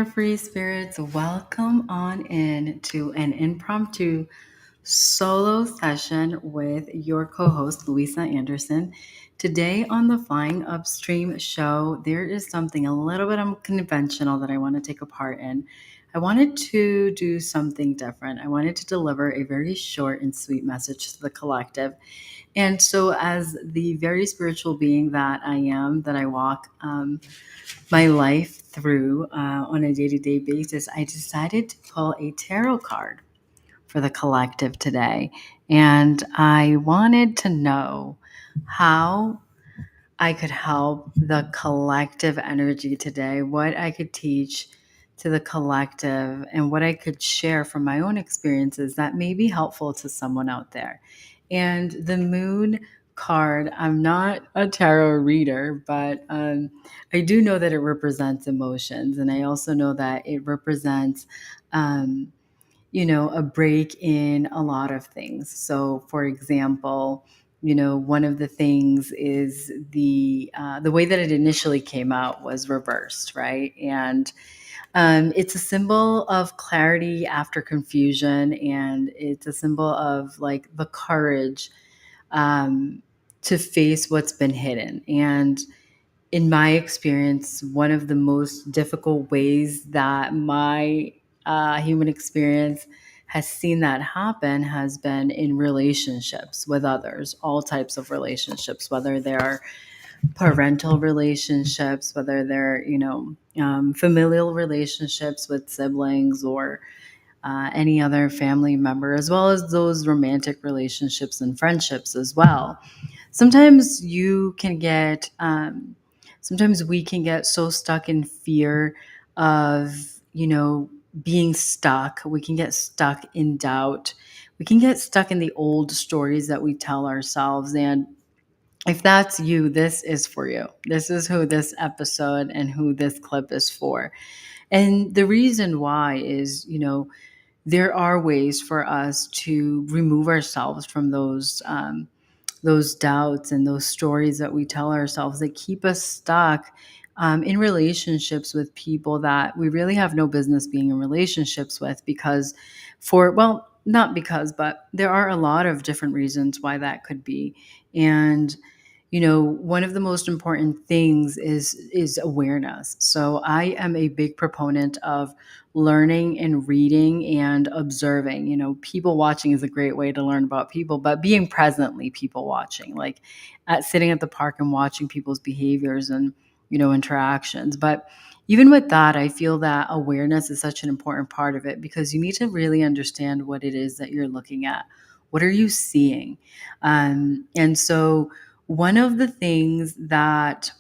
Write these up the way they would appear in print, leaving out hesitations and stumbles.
there, free spirits. Welcome on in to an impromptu solo session with your co host, Louisa Anderson. Today on the Flying Upstream show, there is something a little bit unconventional that I want to take a part in. I wanted to do something different. I wanted to deliver a very short and sweet message to the collective. And so, as the very spiritual being that I am, that I walk my life through on a day to day basis, I decided to pull a tarot card for the collective today. And I wanted to know how I could help the collective energy today, what I could teach to the collective, and what I could share from my own experiences that may be helpful to someone out there. And the moon card, I'm not a tarot reader, but I do know that it represents emotions. And I also know that it represents um, a break in a lot of things. So, for example, one of the things is the way that it initially came out was reversed, right? And it's a symbol of clarity after confusion, and it's a symbol of like the courage um, to face what's been hidden. And in my experience, one of the most difficult ways that my human experience has seen that happen has been in relationships with others, all types of relationships, whether they're parental relationships, whether they're, familial relationships with siblings or any other family member, as well as those romantic relationships and friendships as well. Sometimes you can get, sometimes we can get so stuck in fear of, being stuck. We can get stuck in doubt. We can get stuck in the old stories that we tell ourselves. And if that's you, this is for you. This is who this episode and who this clip is for. And the reason why is, there are ways for us to remove ourselves from those doubts and those stories that we tell ourselves that keep us stuck in relationships with people that we really have no business being in relationships with because not because, but there are a lot of different reasons why that could be. And one of the most important things is awareness. So I am a big proponent of learning and reading and observing. People watching is a great way to learn about people, but being presently people watching, like sitting at the park and watching people's behaviors and interactions. But even with that, I feel that awareness is such an important part of it because you need to really understand what it is that you're looking at. What are you seeing? And so one of the things that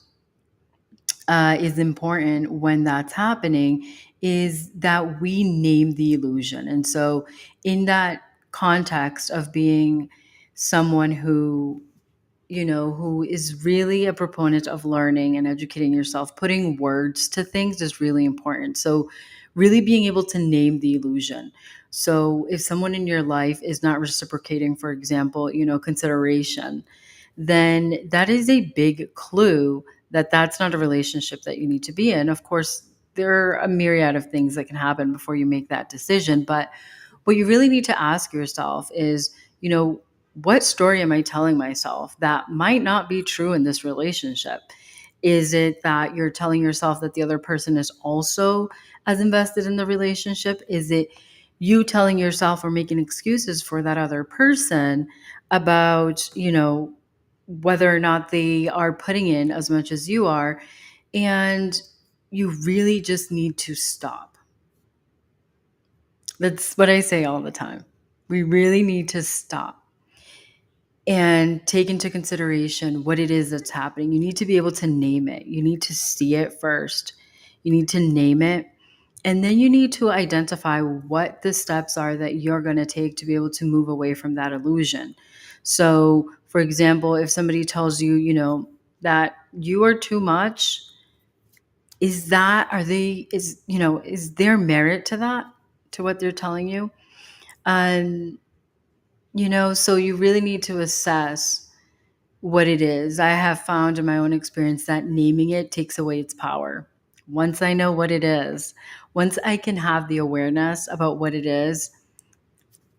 is important when that's happening is that we name the illusion. And so, in that context of being someone who is really a proponent of learning and educating yourself, putting words to things is really important. So, really being able to name the illusion. So, if someone in your life is not reciprocating, for example, consideration, then that is a big clue that that's not a relationship that you need to be in. Of course, there are a myriad of things that can happen before you make that decision. But what you really need to ask yourself is, what story am I telling myself that might not be true in this relationship? Is it that you're telling yourself that the other person is also as invested in the relationship? Is it you telling yourself or making excuses for that other person about, whether or not they are putting in as much as you are? And you really just need to stop. That's what I say all the time. We really need to stop and take into consideration what it is that's happening. You need to be able to name it. You need to see it first. You need to name it. And then you need to identify what the steps are that you're going to take to be able to move away from that illusion. So, for example, if somebody tells you, that you are too much, is that, are they, is there merit to that, to what they're telling you? Um, so you really need to assess what it is. I have found in my own experience that naming it takes away its power. Once I know what it is, once I can have the awareness about what it is,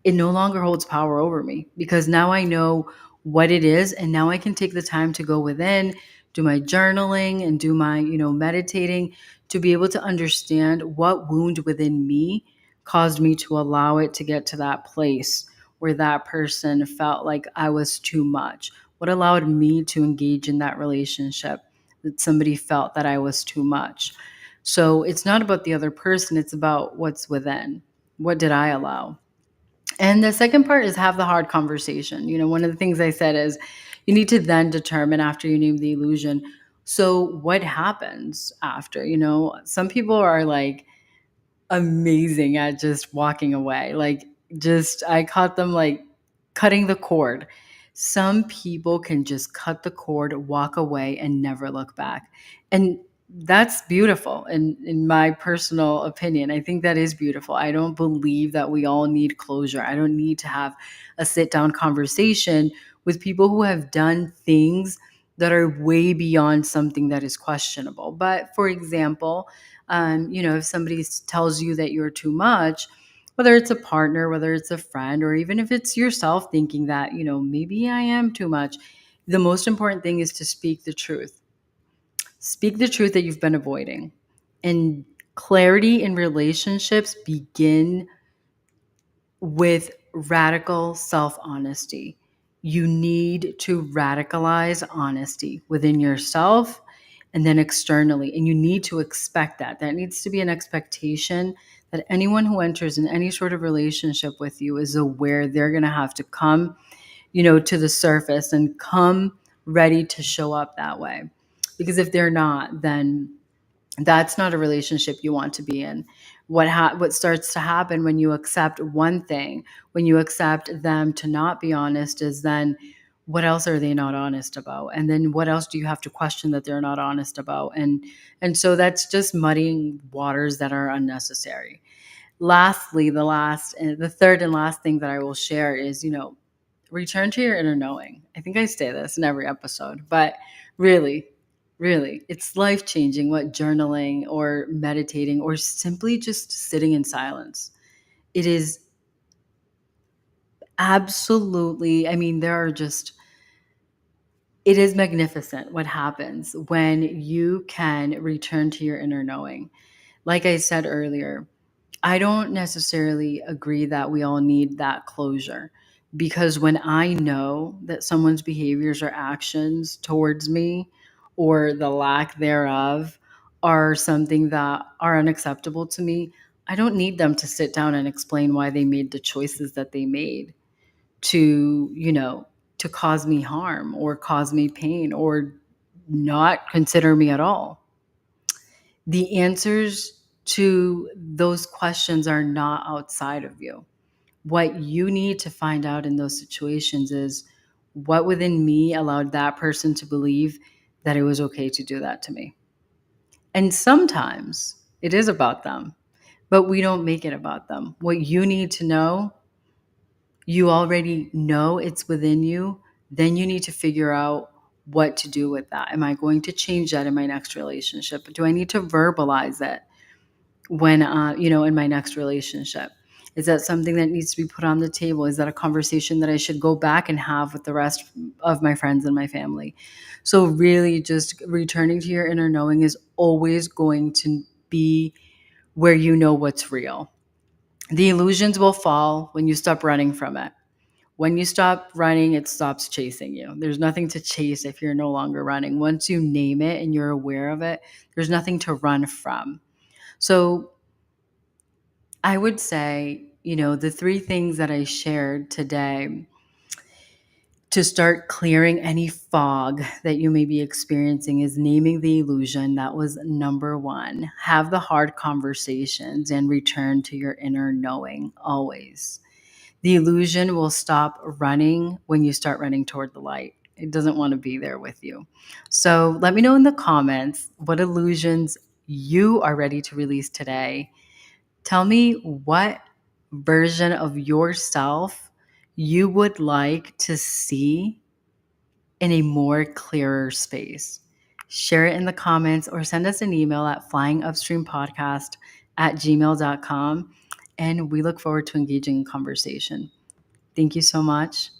it no longer holds power over me because now I know what it is, and now I can take the time to go within, do my journaling and do my, meditating to be able to understand what wound within me caused me to allow it to get to that place where that person felt like I was too much. What allowed me to engage in that relationship that somebody felt that I was too much. So it's not about the other person, it's about what's within. What did I allow? And the second part is have the hard conversation. One of the things I said is you need to then determine after you name the illusion. So what happens after? Some people are like, amazing at just walking away. Like, just, I caught them like cutting the cord. Some people can just cut the cord, walk away, and never look back. And that's beautiful. And in my personal opinion, I think that is beautiful. I don't believe that we all need closure. I don't need to have a sit down conversation with people who have done things that are way beyond something that is questionable. But for example, if somebody tells you that you're too much, whether it's a partner, whether it's a friend, or even if it's yourself thinking that, maybe I am too much, the most important thing is to speak the truth. Speak the truth that you've been avoiding. And clarity in relationships begin with radical self honesty. You need to radicalize honesty within yourself and then externally. And you need to expect that. That needs to be an expectation that anyone who enters in any sort of relationship with you is aware they're going to have to come, to the surface and come ready to show up that way. Because if they're not, then that's not a relationship you want to be in. What starts to happen when you accept one thing, when you accept them to not be honest, is then what else are they not honest about? And then what else do you have to question that they're not honest about? And so that's just muddying waters that are unnecessary. Lastly, the third and last thing that I will share is, return to your inner knowing. I think I say this in every episode, but really, really, it's life changing what journaling or meditating or simply just sitting in silence. It is absolutely, I mean, it is magnificent what happens when you can return to your inner knowing. Like I said earlier, I don't necessarily agree that we all need that closure because when I know that someone's behaviors or actions towards me or the lack thereof are something that are unacceptable to me, I don't need them to sit down and explain why they made the choices that they made to, to cause me harm or cause me pain or not consider me at all. The answers to those questions are not outside of you. What you need to find out in those situations is what within me allowed that person to believe that it was okay to do that to me. And sometimes it is about them, but we don't make it about them. What you need to know, you already know it's within you. Then you need to figure out what to do with that. Am I going to change that in my next relationship? Do I need to verbalize it? When in my next relationship, is that something that needs to be put on the table? Is that a conversation that I should go back and have with the rest of my friends and my family? So really just returning to your inner knowing is always going to be where you know what's real. The illusions will fall when you stop running from it. When you stop running, it stops chasing you. There's nothing to chase if you're no longer running. Once you name it and you're aware of it, there's nothing to run from. So I would say, the three things that I shared today to start clearing any fog that you may be experiencing is naming the illusion. That was number one. Have the hard conversations and return to your inner knowing always. The illusion will stop running when you start running toward the light. It doesn't want to be there with you. So let me know in the comments what illusions you are ready to release today. Tell me what version of yourself you would like to see in a more clearer space. share it in the comments, or send us an email at flyingupstreampodcast@gmail.com. And we look forward to engaging in conversation. Thank you so much.